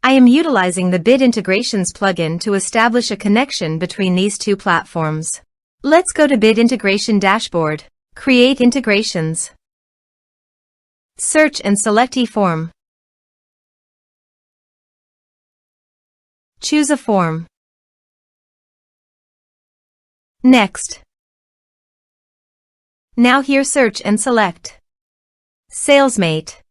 I am utilizing the Bit Integrations plugin to establish a connection between these two platforms. Let's go to Bit Integration Dashboard. Create integrations. Search and select eForm. Choose a form. Next. Now here search and select Salesmate.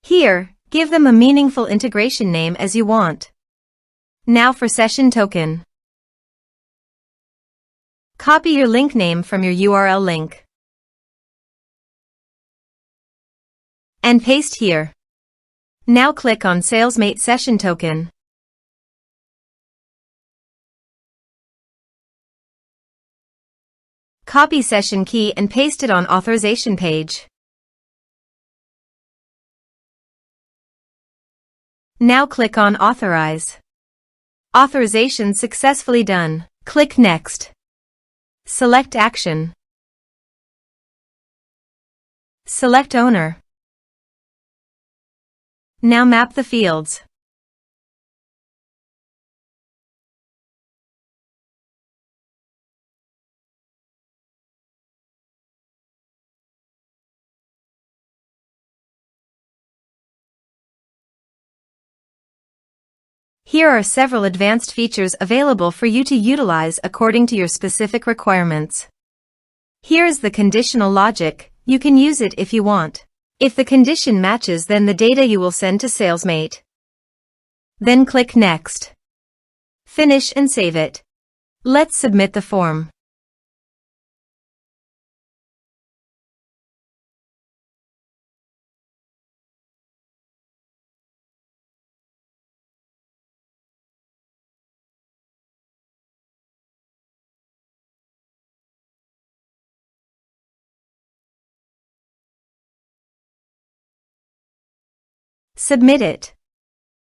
Here, give them a meaningful integration name as you want. Now for session token. Copy your link name from your URL link and paste here. Now click on Salesmate session token. Copy session key and paste it on authorization page. Now click on Authorize. Authorization successfully done. Click Next. Select Action. Select Owner. Now map the fields. Here are several advanced features available for you to utilize according to your specific requirements. Here is the conditional logic. You can use it if you want. If the condition matches, then the data you will send to Salesmate. Then click Next. Finish and save it. Let's submit the form. Submit it.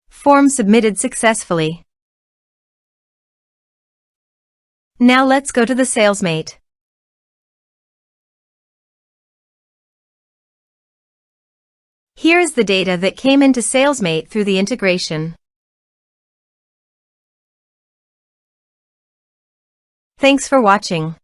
Form submitted successfully. Now let's go to the Salesmate. Here is the data that came into Salesmate through the integration. Thanks for watching.